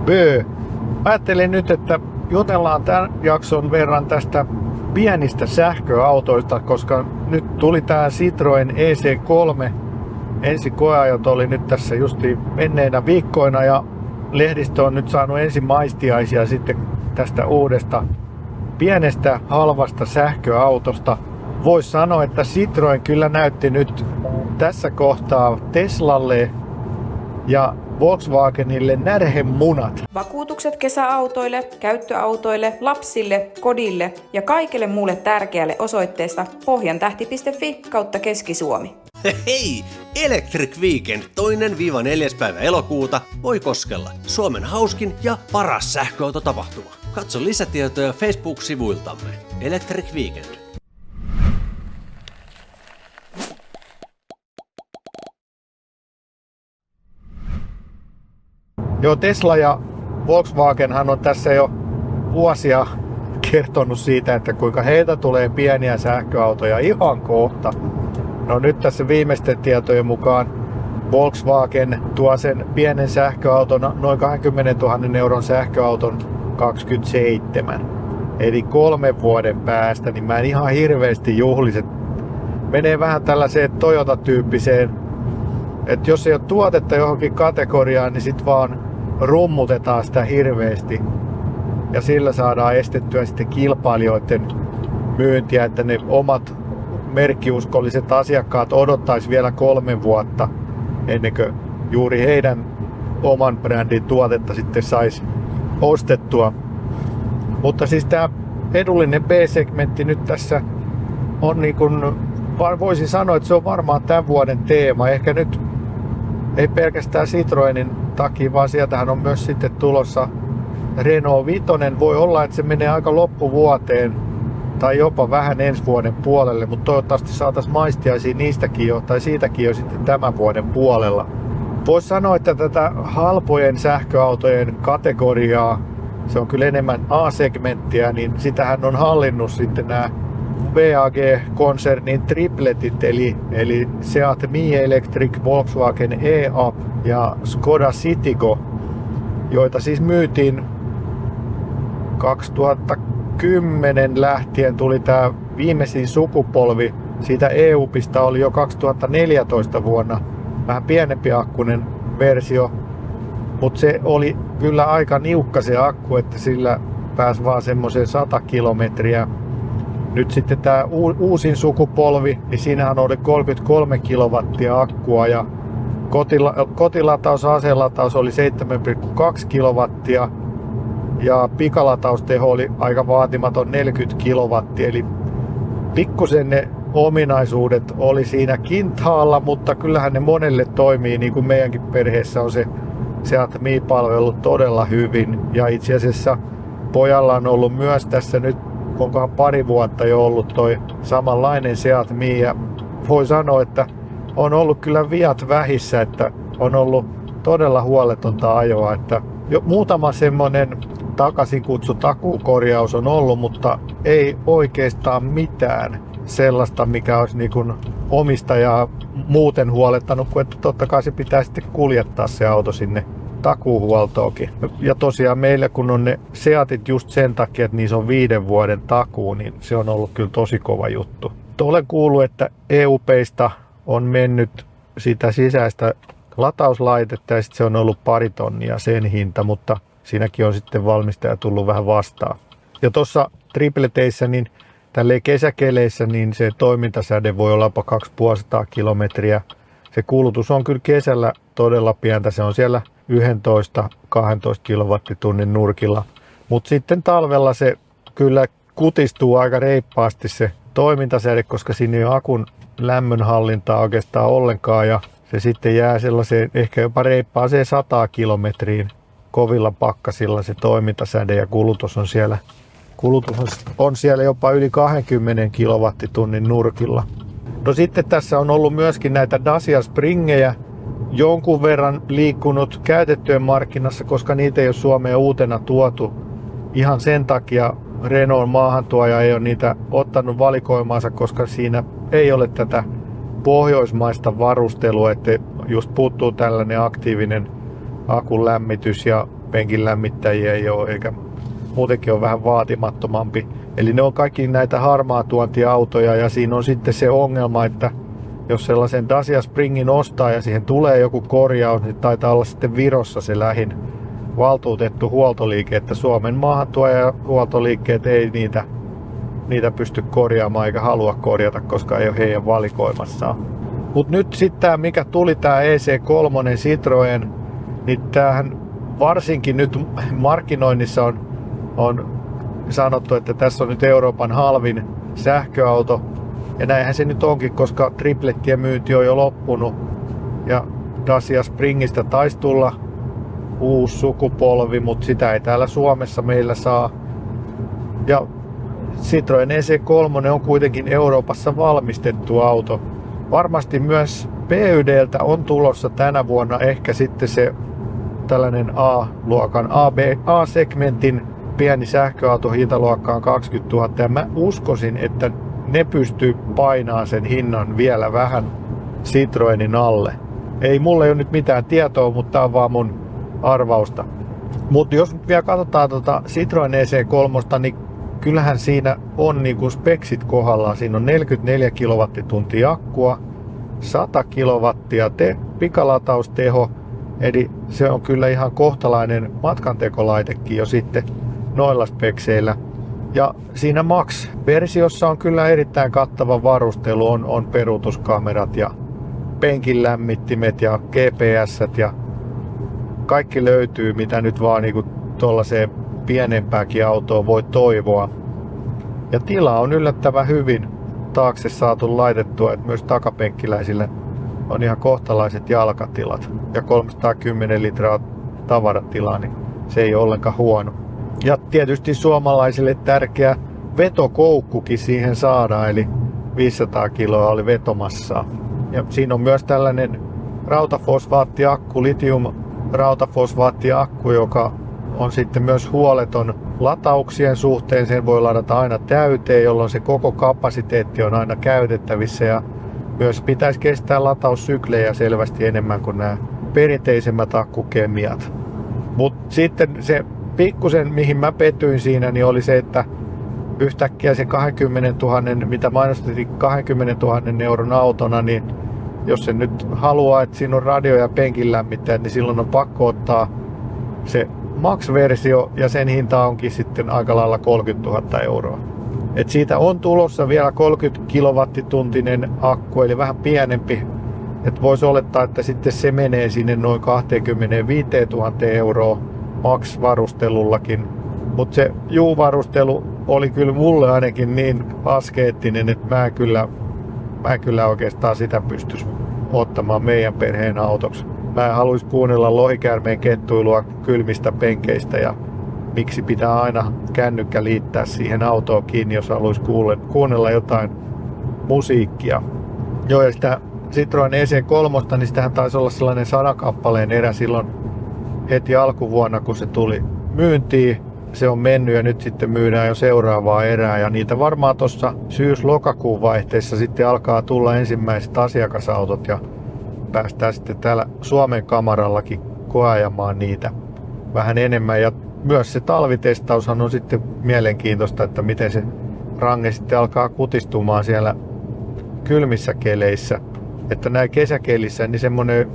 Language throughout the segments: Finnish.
Bö. Ajattelin nyt, että jutellaan tämän jakson verran tästä pienistä sähköautoista, koska nyt tuli tää Citroen EC3. Ensi koeajot oli nyt tässä justi menneinä viikkoina ja lehdistö on nyt saanut ensin maistiaisia sitten tästä uudesta pienestä halvasta sähköautosta. Voisi sanoa, että Citroen kyllä näytti nyt tässä kohtaa Teslalle ja Volkswagenille närhemunat. Vakuutukset kesäautoille, käyttöautoille, lapsille, kodille ja kaikille muulle tärkeälle osoitteesta pohjantähti.fi/Keski-Suomi. Hei! Electric Weekend 2-4. päivä elokuuta voi koskella Suomen hauskin ja paras sähköautotapahtuma. Katso lisätietoja Facebook-sivuiltamme. Electric Weekend. Joo, Tesla ja Volkswagenhan on tässä jo vuosia kertonut siitä, että kuinka heiltä tulee pieniä sähköautoja ihan kohta. No nyt tässä viimeisten tietojen mukaan Volkswagen tuo sen pienen sähköauton, noin 20 000 euron sähköauton 27. Eli 3 vuoden päästä, niin mä en ihan hirveästi juhlisi. Menee vähän tällaiseen Toyota-tyyppiseen, että jos ei ole tuotetta johonkin kategoriaan, niin sit vaan rummutetaan sitä hirveästi. Ja sillä saadaan estettyä sitten kilpailijoiden myyntiä, että ne omat merkkiuskolliset asiakkaat odottaisi vielä 3 vuotta ennen kuin juuri heidän oman brändin tuotetta sitten saisi ostettua. Mutta siis tämä edullinen B-segmentti nyt tässä on niin kuin, voisin sanoa, että se on varmaan tämän vuoden teema. Ehkä nyt ei pelkästään Citroenin takia, vaan sieltähän on myös sitten tulossa Renault 5. Voi olla, että se menee aika loppuvuoteen tai jopa vähän ensi vuoden puolelle, mutta toivottavasti saataisiin maistiaisia niistäkin jo, tai siitäkin jo sitten tämän vuoden puolella. Voisi sanoa, että tätä halpojen sähköautojen kategoriaa, se on kyllä enemmän A-segmenttiä, niin sitähän on hallinnut sitten nämä VAG-konsernin tripletit, eli Seat Mii Electric, Volkswagen e-up ja Skoda Citigo, joita siis myytiin 2010 lähtien tuli tämä viimeisin sukupolvi. Siitä e-upista oli jo 2014 vuonna vähän pienempi akkunen versio, mutta se oli kyllä aika niukka se akku, että sillä pääsi vaan semmoiseen 100 kilometriä. Nyt sitten tämä uusin sukupolvi, niin siinähän oli 33 kilowattia akkua ja kotilataus, aselataus oli 7,2 kilowattia ja pikalatausteho oli aika vaatimaton 40 kilowattia, eli pikkusen ne ominaisuudet oli siinä kintaalla, mutta kyllähän ne monelle toimii, niin kuin meidänkin perheessä on se Seat Mii-palvelu todella hyvin. Ja itse asiassa pojalla on ollut myös tässä nyt, onkohan pari vuotta jo ollut toi samanlainen Seat Mii, ja voi sanoa, että on ollut kyllä viat vähissä, että on ollut todella huoletonta ajoa, että jo muutama semmonen takaisinkutsu takukorjaus on ollut, mutta ei oikeastaan mitään sellaista, mikä olisi niin kuin omistajaa muuten huolettanut, kun että totta kai se pitää sitten kuljettaa se auto sinne takuuhuoltoonkin. Ja tosiaan meillä kun on ne Seatit just sen takia, että niissä on 5 vuoden takuu, niin se on ollut kyllä tosi kova juttu. Olen kuullut, että EUPista on mennyt sitä sisäistä latauslaitetta ja sitten se on ollut 2 tonnia sen hinta, mutta siinäkin on sitten valmistaja tullut vähän vastaan. Ja tuossa tripleteissä, niin tälleen kesäkeleissä, niin se toimintasäde voi olla jopa 250 kilometriä. Se kulutus on kyllä kesällä todella pientä, se on siellä 11-12 kilowattitunnin nurkilla. Mutta sitten talvella se kyllä kutistuu aika reippaasti se toimintasäde, koska siinä ei ole akun lämmönhallintaa oikeastaan ollenkaan ja se sitten jää sellaiseen ehkä jopa reippaaseen 100 kilometriin kovilla pakkasilla se toimintasäde ja kulutus on siellä jopa yli 20 kilowattitunnin nurkilla. No sitten tässä on ollut myöskin näitä Dacia Springejä jonkun verran liikkunut käytettyjen markkinassa, koska niitä ei ole Suomeen uutena tuotu. Ihan sen takia Renault maahantuoja ei ole niitä ottanut valikoimaansa, koska siinä ei ole tätä pohjoismaista varustelua, että just puuttuu tällainen aktiivinen akun lämmitys ja penkin lämmittäjiä ei ole, eikä muutenkin on vähän vaatimattomampi. Eli ne on kaikki näitä harmaa tuontiautoja ja siinä on sitten se ongelma, että jos sellaisen Dacia Springin ostaa ja siihen tulee joku korjaus, niin taitaa olla sitten Virossa se lähin valtuutettu huoltoliike, että Suomen maahantuoja huoltoliikkeet ei niitä pysty korjaamaan eikä halua korjata, koska ei ole heidän valikoimassaan. Mutta nyt sitten tämä, mikä tuli tämä EC3 Citroën, niin tämähän varsinkin nyt markkinoinnissa on sanottu, että tässä on nyt Euroopan halvin sähköauto. Ja näinhän se nyt onkin, koska triplettien myynti on jo loppunut. Ja Dacia Springistä taisi tulla uusi sukupolvi, mutta sitä ei täällä Suomessa meillä saa. Ja Citroën EC3 on kuitenkin Euroopassa valmistettu auto. Varmasti myös PYDltä on tulossa tänä vuonna ehkä sitten se tällainen A-luokan, A-segmentin pieni sähköauto hintaluokkaan 20 000. Ja mä uskoisin, että ne pystyy painaa sen hinnan vielä vähän Citroenin alle. Ei mulla ole nyt mitään tietoa, mutta tää on vaan mun arvausta. Mutta jos nyt vielä katsotaan Citroen EC3, niin kyllähän siinä on niinku speksit kohdallaan. Siinä on 44 kilowattituntia akkua, 100 kilowattia pikalatausteho, eli se on kyllä ihan kohtalainen matkantekolaitekin jo sitten noilla spekseillä. Ja siinä Max-versiossa on kyllä erittäin kattava varustelu, on peruutuskamerat ja penkin lämmittimet ja GPS:t ja kaikki löytyy, mitä nyt vaan niinku tuollaiseen pienempääkin autoon voi toivoa. Ja tila on yllättävän hyvin taakse saatu laitettua, että myös takapenkkiläisille on ihan kohtalaiset jalkatilat. Ja 310 litraa tavaratilaa, niin se ei ole ollenkaan huono. Ja tietysti suomalaisille tärkeä vetokoukkukin siihen saadaan, eli 500 kiloa oli vetomassaa. Ja siinä on myös tällainen rautafosfaattiakku, litium-rautafosfaattiakku, joka on sitten myös huoleton latauksien suhteen. Sen voi ladata aina täyteen, jolloin se koko kapasiteetti on aina käytettävissä. Ja myös pitäisi kestää lataussyklejä selvästi enemmän kuin nämä perinteisemmät akkukemiat. Mutta sitten se pikkusen, mihin mä petyin siinä, niin oli se, että yhtäkkiä se 20 000, mitä mainostettiin 20 000 euron autona, niin jos se nyt haluaa, että siinä on radio ja penkin lämmittäjät, niin silloin on pakko ottaa se Max-versio ja sen hinta onkin sitten aika lailla 30 000 euroa. Et siitä on tulossa vielä 30 kilowattituntinen akku, eli vähän pienempi. Et voisi olettaa, että sitten se menee sinne noin 25 000 euroa Max-varustelullakin. Mutta se varustelu oli kyllä mulle ainakin niin askeettinen, että mä en kyllä oikeastaan sitä pystyisi ottamaan meidän perheen autoksi. Mä en haluaisi kuunnella lohikäärmeen kettuilua kylmistä penkeistä ja miksi pitää aina kännykkä liittää siihen autoon kiinni, jos haluaisi kuunnella jotain musiikkia. Joo, ja sitä Citroen EC3, niin sitähän taisi olla sellainen 100 kappaleen erä silloin heti alkuvuonna, kun se tuli myyntiin. Se on mennyt ja nyt sitten myydään jo seuraavaa erää ja niitä varmaan tuossa syys-lokakuun vaihteessa sitten alkaa tulla ensimmäiset asiakasautot ja päästään sitten täällä Suomen kamarallakin koeajamaan niitä vähän enemmän. Ja myös se talvitestaushan on sitten mielenkiintoista, että miten se range sitten alkaa kutistumaan siellä kylmissä keleissä. Että näin kesäkelissä niin semmoinen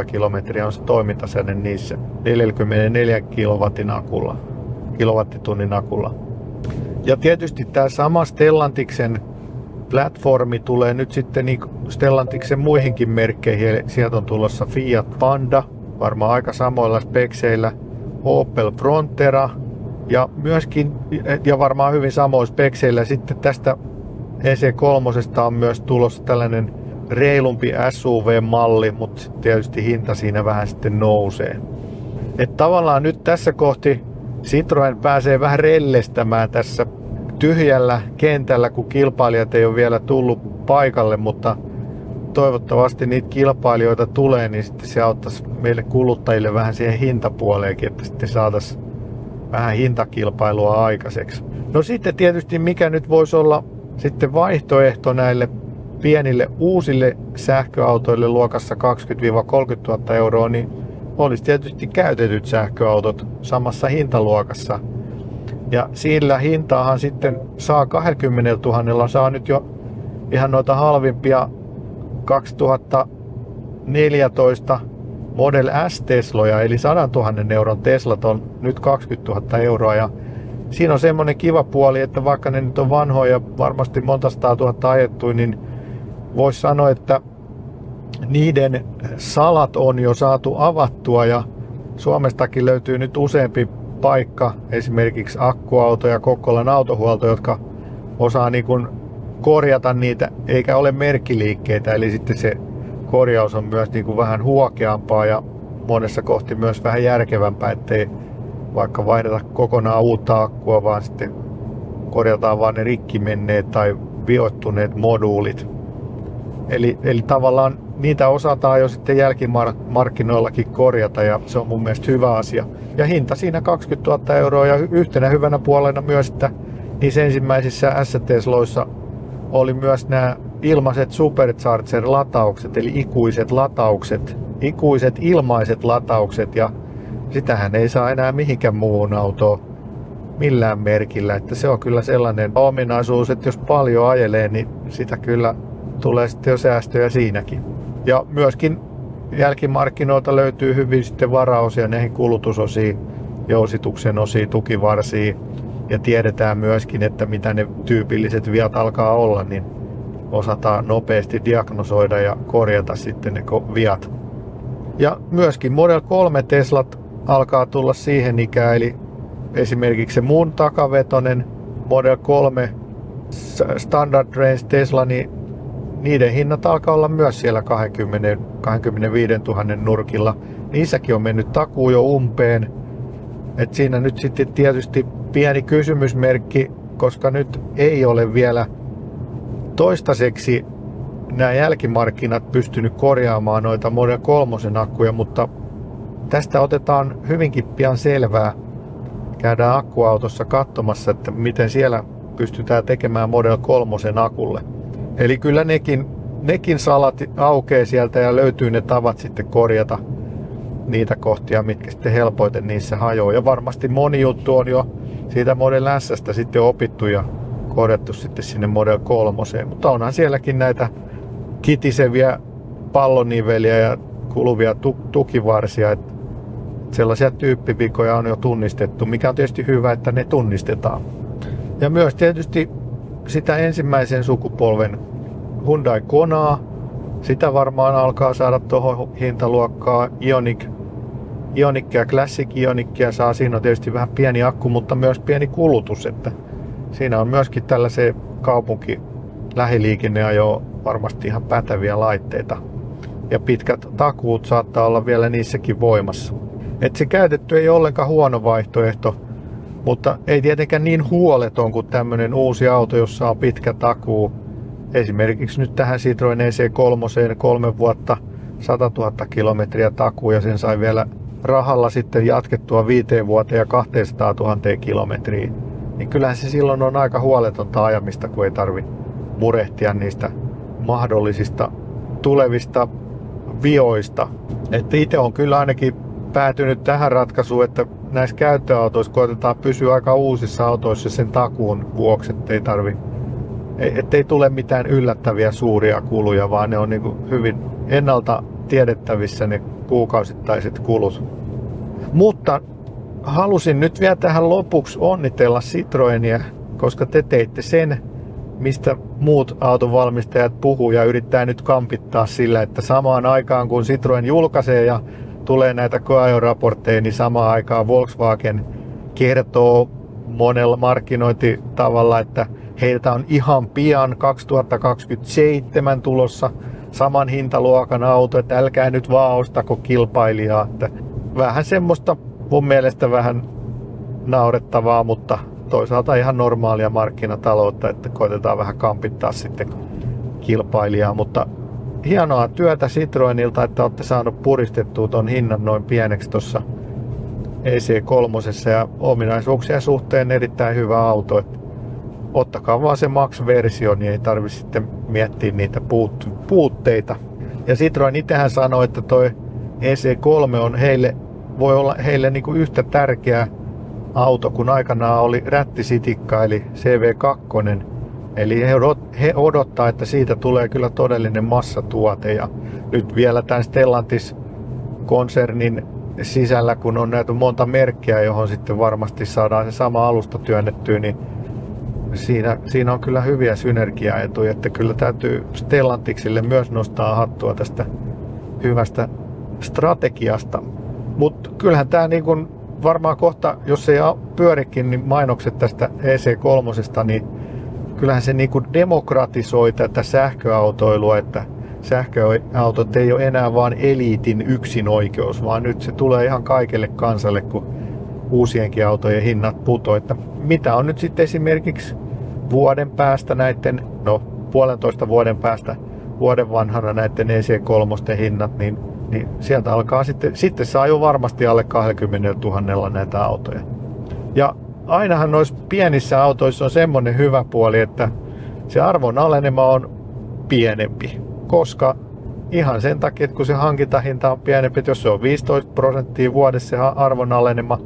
300-350 kilometriä on se toimintasäde niissä 44 kilowattitunnin akulla. Ja tietysti tämä sama Stellantiksen platformi tulee nyt sitten niin Stellantiksen muihinkin merkkeihin. Eli sieltä on tulossa Fiat Panda, varmaan aika samoilla spekseillä, Opel Frontera ja myöskin, ja varmaan hyvin samoilla spekseillä. Sitten tästä EC3 on myös tulossa tällainen reilumpi SUV-malli, mutta tietysti hinta siinä vähän sitten nousee. Et tavallaan nyt tässä kohti Citroen pääsee vähän rellestämään tässä tyhjällä kentällä, kun kilpailijat ei ole vielä tullut paikalle, mutta toivottavasti niitä kilpailijoita tulee, niin sitten se auttaisi meille kuluttajille vähän siihen hintapuoleenkin, että sitten saataisiin vähän hintakilpailua aikaiseksi. No sitten tietysti mikä nyt voisi olla sitten vaihtoehto näille pienille uusille sähköautoille luokassa 20 000–30 000 euroa, niin olisi tietysti käytetyt sähköautot samassa hintaluokassa. Ja sillä hintaahan sitten saa 20 000 saa nyt jo ihan noita halvimpia 2014 Model S-Tesloja, eli 100 000 euron Teslat on nyt 20 000 euroa. Ja siinä on semmoinen kiva puoli, että vaikka ne nyt on vanhoja ja varmasti monta 100 000 ajettu, niin voisi sanoa, että niiden salat on jo saatu avattua ja Suomestakin löytyy nyt useampi paikka, esimerkiksi akkuauto ja Kokkolan autohuolto, jotka osaa niin kuin korjata niitä, eikä ole merkkiliikkeitä, eli sitten se korjaus on myös niin kuin vähän huokeampaa ja monessa kohti myös vähän järkevämpää, ettei vaikka vaihdeta kokonaan uutta akkua, vaan sitten korjataan vaan ne rikki menneet tai vioittuneet moduulit. Eli tavallaan niitä osataan jo sitten jälkimarkkinoillakin korjata ja se on mun mielestä hyvä asia. Ja hinta siinä 20 000 euroa ja yhtenä hyvänä puolena myös, että niissä ensimmäisissä S-Tesloissa oli myös nämä ilmaiset Supercharger-lataukset, eli ikuiset ilmaiset lataukset ja sitähän ei saa enää mihinkään muuhun autoon millään merkillä, että se on kyllä sellainen ominaisuus, että jos paljon ajelee, niin sitä kyllä tulee sitten jo säästöjä siinäkin. Ja myöskin jälkimarkkinoilta löytyy hyvin sitten varaosia näihin kulutusosiin, jousituksen osiin, tukivarsiin ja tiedetään myöskin, että mitä ne tyypilliset viat alkaa olla, niin osataan nopeasti diagnosoida ja korjata sitten ne viat. Ja myöskin Model 3 Teslat alkaa tulla siihen ikään, eli esimerkiksi se mun takavetonen Model 3 Standard Range Tesla, niin niiden hinnat alkaa olla myös siellä 25 000 nurkilla. Niissäkin on mennyt takuu jo umpeen. Et siinä nyt sitten tietysti pieni kysymysmerkki, koska nyt ei ole vielä toistaiseksi nämä jälkimarkkinat pystynyt korjaamaan noita Model 3 akkuja, mutta tästä otetaan hyvinkin pian selvää. Käydään akkuautossa katsomassa, että miten siellä pystytään tekemään Model 3 akulle. Eli kyllä nekin salat aukeaa sieltä ja löytyy ne tavat sitten korjata niitä kohtia, mitkä sitten helpoiten niissä hajoaa. Ja varmasti moni juttu on jo siitä Model S:stä sitten opittu ja korjattu sitten sinne Model 3. Mutta onhan sielläkin näitä kitiseviä palloniveliä ja kuluvia tukivarsia. Että sellaisia tyyppivikoja on jo tunnistettu, mikä on tietysti hyvä, että ne tunnistetaan. Ja myös tietysti sitä ensimmäisen sukupolven Hyundai Konaa, sitä varmaan alkaa saada tuohon hintaluokkaan. Ioniq ja Classic Ioniqia saa, siinä on tietysti vähän pieni akku, mutta myös pieni kulutus, että siinä on myöskin tällaisia kaupunki-lähiliikenneajoa varmasti ihan päteviä laitteita. Ja pitkät takuut saattaa olla vielä niissäkin voimassa. Et se käytetty ei ole ollenkaan huono vaihtoehto, mutta ei tietenkään niin huoleton kuin tämmöinen uusi auto, jossa on pitkä takuu. Esimerkiksi nyt tähän Citroen EC3 3 vuotta 100 000 kilometriä takuu ja sen sai vielä rahalla sitten jatkettua 5 vuoteen ja 200 000 kilometriä. Niin kyllähän se silloin on aika huoletonta ajamista, kun ei tarvitse murehtia niistä mahdollisista tulevista vioista. Että itse on kyllä ainakin päätynyt tähän ratkaisuun, että näissä käyttöautoissa koetetaan pysyä aika uusissa autoissa sen takuun vuoksi, ettei tule mitään yllättäviä suuria kuluja, vaan ne on niin kuin hyvin ennalta tiedettävissä ne kuukausittaiset kulut. Mutta halusin nyt vielä tähän lopuksi onnitella Citroenia, koska te teitte sen, mistä muut autovalmistajat puhuu ja yrittää nyt kampittaa sillä, että samaan aikaan kun Citroen julkaisee ja tulee näitä koeajoraportteja, niin samaan aikaan Volkswagen kertoo monella markkinointitavalla, että heiltä on ihan pian 2027 tulossa saman hintaluokan auto, että älkää nyt vaan ostako kilpailijaa. Että vähän semmoista mun mielestä vähän naurettavaa, mutta toisaalta ihan normaalia markkinataloutta, että koitetaan vähän kampittaa sitten kilpailijaa, mutta hienoa työtä Citroenilta, että olette saanut puristettua ton hinnan noin pieneksi tuossa EC3 ja ominaisuuksien suhteen erittäin hyvä auto. Että ottakaa vaan se Max-versio, niin ei tarvitse sitten miettiä niitä puutteita. Ja Citroen itsehän sanoi, että toi EC3 on voi olla heille niin kuin yhtä tärkeä auto kuin aikanaan oli rättisitikka eli CV2. Eli he odottaa, että siitä tulee kyllä todellinen massatuote. Ja nyt vielä tämän Stellantis-konsernin sisällä, kun on näitä monta merkkiä, johon sitten varmasti saadaan se sama alusta työnnettyä, niin siinä on kyllä hyviä synergiaetuja, että kyllä täytyy Stellantiksille myös nostaa hattua tästä hyvästä strategiasta. Mutta kyllähän tämä niin kun varmaan kohta, jos ei pyörikin, niin mainokset tästä EC3, niin kyllähän se niin kun demokratisoi tätä sähköautoilua, että sähköautot ei ole enää vaan eliitin yksinoikeus, vaan nyt se tulee ihan kaikelle kansalle, kun uusienkin autojen hinnat putoaa. Että mitä on nyt sitten esimerkiksi vuoden päästä näiden, 1,5 vuoden päästä, vuoden vanhana näiden EC3 hinnat, niin sieltä alkaa sitten saa jo varmasti alle 20 000 näitä autoja. Ja ainahan noissa pienissä autoissa on semmoinen hyvä puoli, että se arvon alenema on pienempi, koska ihan sen takia, että kun se hankintahinta on pienempi, että jos se on 15% vuodessa se arvon alenema,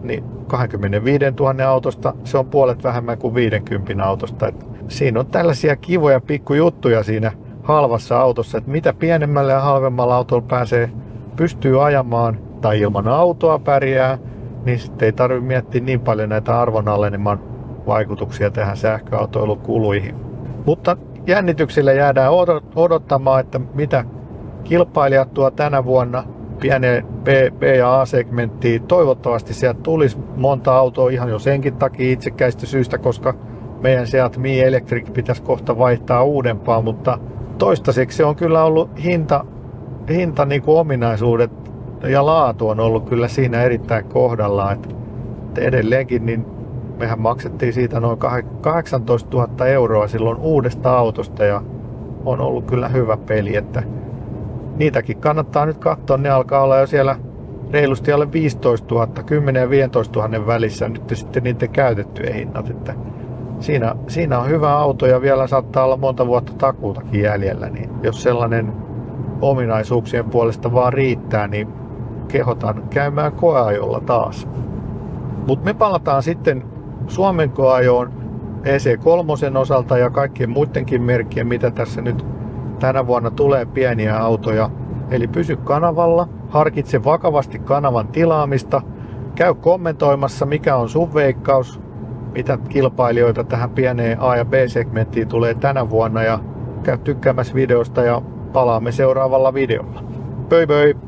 niin 25 000 autosta se on puolet vähemmän kuin 50 autosta. Et siinä on tällaisia kivoja pikkujuttuja siinä halvassa autossa, että mitä pienemmällä ja halvemmalla autolla pystyy ajamaan tai ilman autoa pärjää, niin sitten ei tarvitse miettiä niin paljon näitä arvonaleneman vaikutuksia tähän sähköautoilukuluihin. Mutta jännityksellä jäädään odottamaan, että mitä kilpailijat tuo tänä vuonna pieneen B- ja A-segmenttiin. Toivottavasti sieltä tulisi monta autoa ihan jo senkin takia itsekäistä syystä, koska meidän Seat Mii Electric pitäisi kohta vaihtaa uudempaa, mutta toistaiseksi se on kyllä ollut hinta niin kuin ominaisuudet ja laatu on ollut kyllä siinä erittäin kohdallaan. Että edelleenkin niin mehän maksettiin siitä noin 18 000 euroa silloin uudesta autosta ja on ollut kyllä hyvä peli, että niitäkin kannattaa nyt katsoa, ne alkaa olla jo siellä reilusti alle 15 000, 10 ja 15 000 välissä nyt sitten niiden käytettyjen hinnat, että siinä on hyvä auto ja vielä saattaa olla monta vuotta takuutakin jäljellä, niin jos sellainen ominaisuuksien puolesta vaan riittää, niin kehotan käymään koeajolla taas. Mutta me palataan sitten Suomen koeajoon EC3 osalta ja kaikkien muidenkin merkkien, mitä tässä nyt tänä vuonna tulee pieniä autoja. Eli pysy kanavalla, harkitse vakavasti kanavan tilaamista, käy kommentoimassa mikä on sun veikkaus, mitä kilpailijoita tähän pieneen A- ja B-segmenttiin tulee tänä vuonna ja käy tykkäämässä videosta ja palaamme seuraavalla videolla. Pöi pöi!